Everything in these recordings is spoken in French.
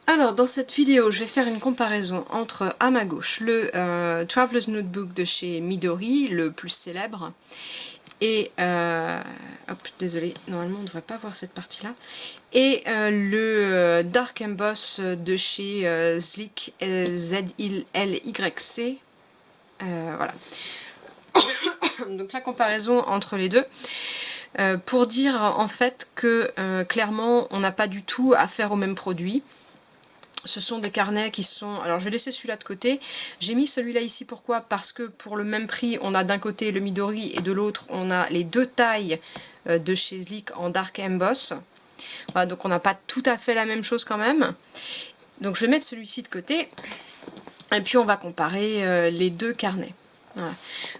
Alors dans cette vidéo je vais faire une comparaison entre à ma gauche le Traveler's Notebook de chez Midori, le plus célèbre, et hop, désolé, normalement on ne devrait pas voir cette partie là, et le Dark Emboss de chez Zlyk, ZLYC, voilà. Donc la comparaison entre les deux, pour dire en fait que clairement on n'a pas du tout affaire au même produit. Ce sont des carnets qui sont... Alors je vais laisser celui-là de côté. J'ai mis celui-là ici, pourquoi? Parce que pour le même prix, on a d'un côté le Midori et de l'autre, on a les deux tailles de chez Zlyk en Dark Emboss. Voilà, donc on n'a pas tout à fait la même chose quand même. Donc je vais mettre celui-ci de côté. Et puis on va comparer les deux carnets. Voilà.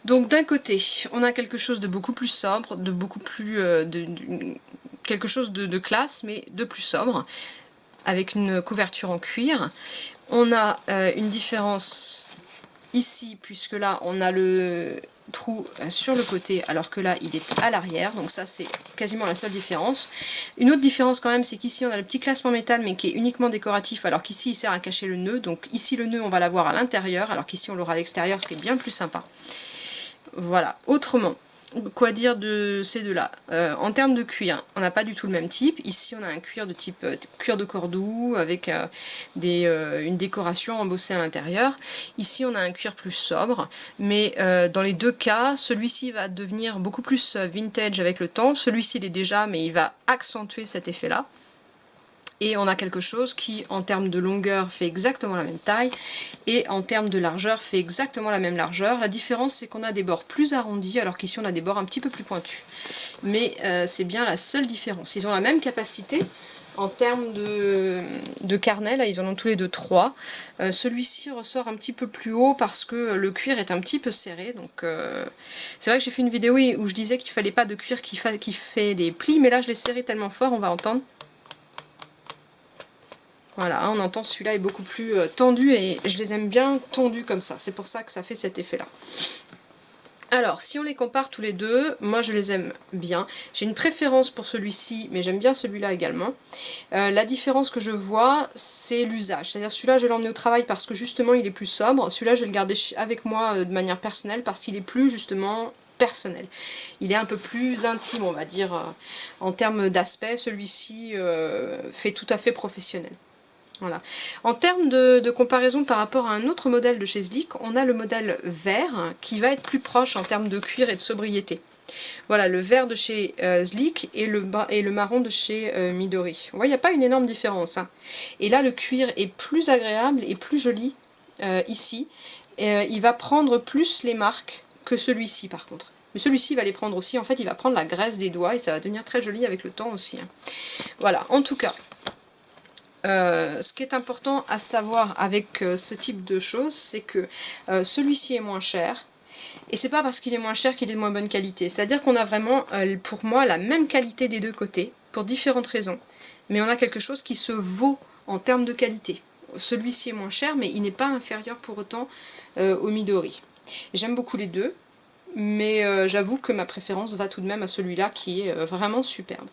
Donc d'un côté, on a quelque chose de beaucoup plus sobre, de beaucoup plus... quelque chose de classe, mais de plus sobre, avec une couverture en cuir. On a une différence ici, puisque là on a le trou sur le côté, alors que là il est à l'arrière, donc ça c'est quasiment la seule différence. Une autre différence quand même, c'est qu'ici on a le petit classement métal, mais qui est uniquement décoratif, alors qu'ici il sert à cacher le nœud, donc ici le nœud on va l'avoir à l'intérieur, alors qu'ici on l'aura à l'extérieur, ce qui est bien plus sympa. Voilà, autrement, quoi dire de ces deux-là? En termes de cuir, on n'a pas du tout le même type. Ici, on a un cuir de type cuir de Cordoue avec une décoration embossée à l'intérieur. Ici, on a un cuir plus sobre, mais dans les deux cas, celui-ci va devenir beaucoup plus vintage avec le temps. Celui-ci l'est déjà, mais il va accentuer cet effet-là. Et on a quelque chose qui, en termes de longueur, fait exactement la même taille, et en termes de largeur, fait exactement la même largeur. La différence, c'est qu'on a des bords plus arrondis, alors qu'ici on a des bords un petit peu plus pointus. Mais c'est bien la seule différence. Ils ont la même capacité. En termes de carnet, là, ils en ont tous les deux 3. Celui-ci ressort un petit peu plus haut parce que le cuir est un petit peu serré. Donc, c'est vrai que j'ai fait une vidéo où je disais qu'il fallait pas de cuir qui fait des plis, mais là, je l'ai serré tellement fort, on va entendre. Voilà, on entend celui-là est beaucoup plus tendu et je les aime bien tendus comme ça. C'est pour ça que ça fait cet effet-là. Alors, si on les compare tous les deux, moi je les aime bien. J'ai une préférence pour celui-ci, mais j'aime bien celui-là également. La différence que je vois, c'est l'usage. C'est-à-dire celui-là, je vais l'emmener au travail parce que justement il est plus sobre. Celui-là, je vais le garder avec moi de manière personnelle parce qu'il est plus justement personnel. Il est un peu plus intime, on va dire, en termes d'aspect. Celui-ci fait tout à fait professionnel. Voilà. En termes de comparaison par rapport à un autre modèle de chez Zlyk, on a le modèle vert qui va être plus proche en termes de cuir et de sobriété. Voilà, le vert de chez Zlyk et le marron de chez Midori. Vous voyez, il n'y a pas une énorme différence. Hein. Et là, le cuir est plus agréable et plus joli ici. Il va prendre plus les marques que celui-ci par contre. Mais celui-ci va les prendre aussi, en fait il va prendre la graisse des doigts et ça va devenir très joli avec le temps aussi. Hein. Voilà, en tout cas, ce qui est important à savoir avec ce type de choses, c'est que celui-ci est moins cher, et c'est pas parce qu'il est moins cher qu'il est de moins bonne qualité. C'est-à-dire qu'on a vraiment, pour moi, la même qualité des deux côtés, pour différentes raisons. Mais on a quelque chose qui se vaut en termes de qualité. Celui-ci est moins cher, mais il n'est pas inférieur pour autant au Midori. J'aime beaucoup les deux, mais j'avoue que ma préférence va tout de même à celui-là qui est vraiment superbe.